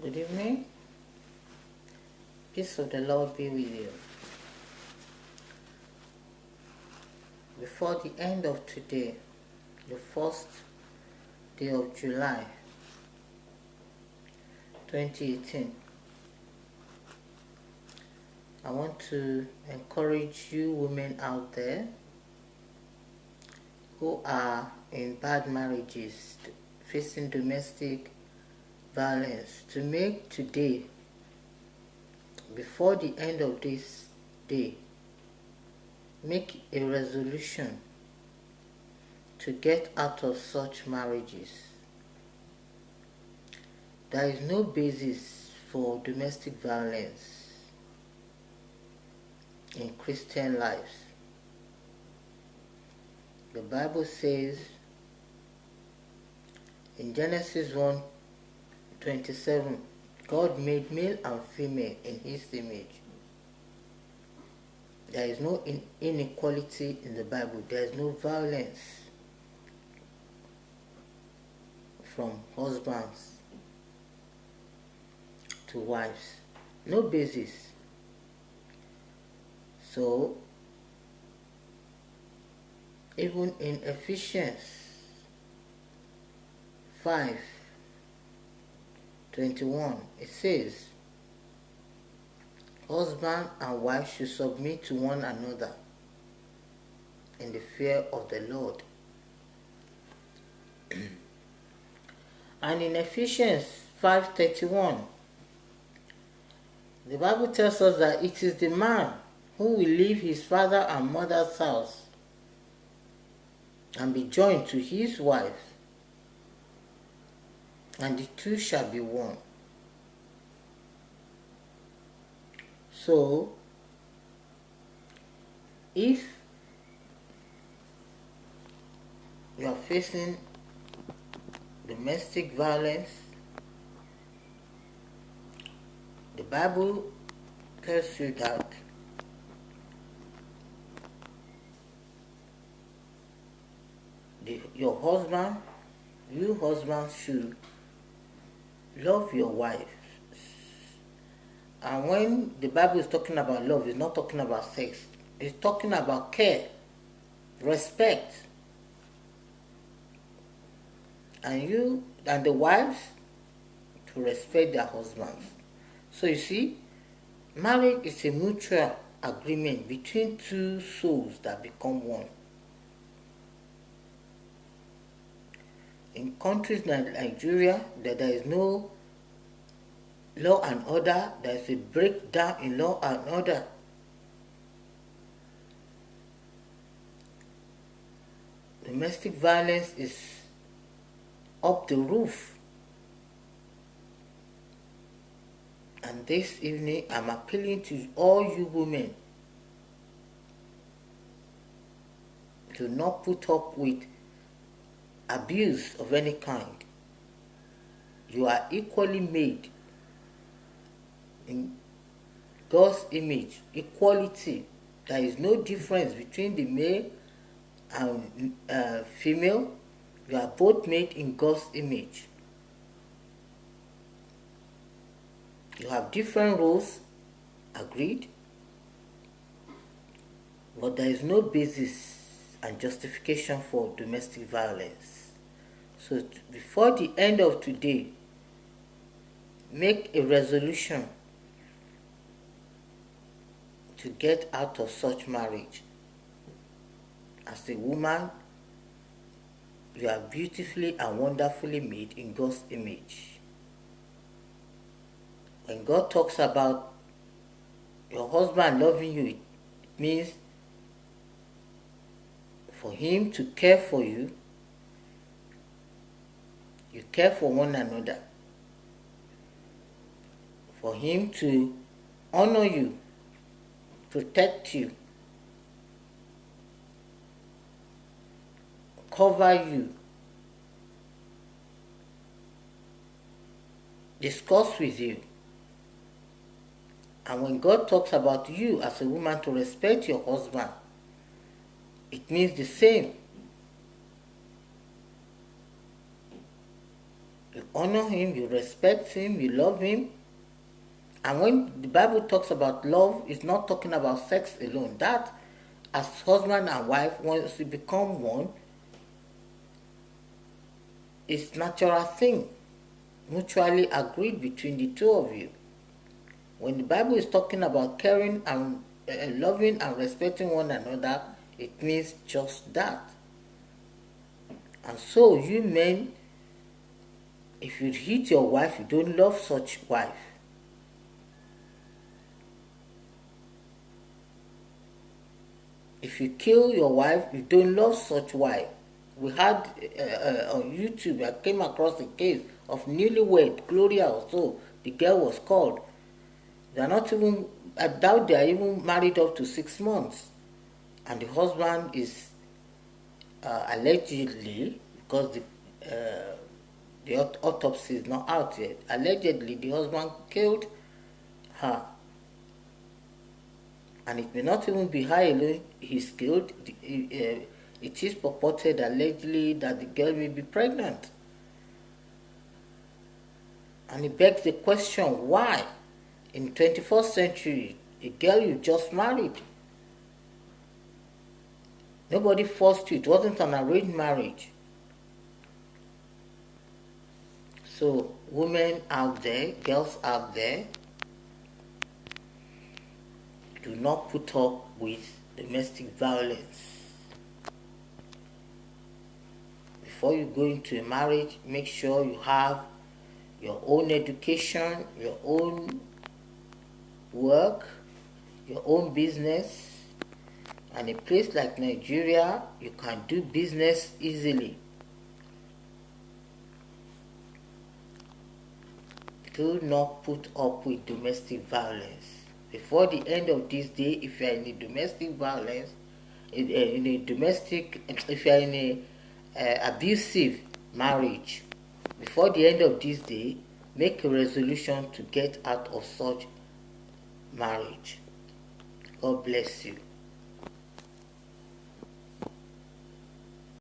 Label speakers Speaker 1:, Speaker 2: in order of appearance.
Speaker 1: Good evening. Peace of the Lord be with you. Before the end of today, the first day of July 2018, I want to encourage you women out there who are in bad marriages, facing domestic violence, to make today, before the end of this day, make a resolution to get out of such marriages. There is no basis for domestic violence in Christian lives. The Bible says in Genesis 1:27, God made male and female in His image. There is no inequality in the Bible. There is no violence from husbands to wives. No basis. So, even in Ephesians 5:21, it says, husband and wife should submit to one another in the fear of the Lord. And in Ephesians 5:31, the Bible tells us that it is the man who will leave his father and mother's house and be joined to his wife, and the two shall be one. So, if you are facing domestic violence, the Bible tells you that you husbands should love your wife. And when the Bible is talking about love, it's not talking about sex. It's talking about care, respect. And the wives to respect their husbands. So you see, marriage is a mutual agreement between two souls that become one. In countries like Nigeria, there is no law and order. There is a breakdown in law and order. Domestic violence is up the roof. And this evening, I'm appealing to all you women to not put up with abuse of any kind. You are equally made in God's image, equality. There is no difference between the male and female. You are both made in God's image. You have different roles, agreed, but there is no basis and justification for domestic violence. So before the end of today, make a resolution to get out of such marriage. As a woman, you are beautifully and wonderfully made in God's image. When God talks about your husband loving you, it means for him to care for you, you care for one another. For him to honor you, protect you, cover you, discuss with you. And when God talks about you as a woman to respect your husband, it means the same. You honor him, you respect him, you love him. And when the Bible talks about love, it's not talking about sex alone. That, as husband and wife, once you become one, it's natural thing, mutually agreed between the two of you. When the Bible is talking about caring and loving and respecting one another, it means just that. And so you men, if you hit your wife, you don't love such wife. If you kill your wife, you don't love such wife. We had on YouTube, I came across a case of newlywed, Gloria or so, the girl was called. They are not even, I doubt they are even married up to 6 months. And the husband is allegedly, because the autopsy is not out yet, allegedly the husband killed her. And it may not even be her alone he's killed. It is purported allegedly that the girl may be pregnant. And it begs the question, why? In the 21st century, a girl you just married, nobody forced you, it wasn't an arranged marriage. So women out there, girls out there, do not put up with domestic violence. Before you go into a marriage, make sure you have your own education, your own work, your own business. And a place like Nigeria, you can do business easily. Do not put up with domestic violence. Before the end of this day, if you are in a domestic violence, if you are in a abusive marriage, before the end of this day, make a resolution to get out of such marriage. God bless you.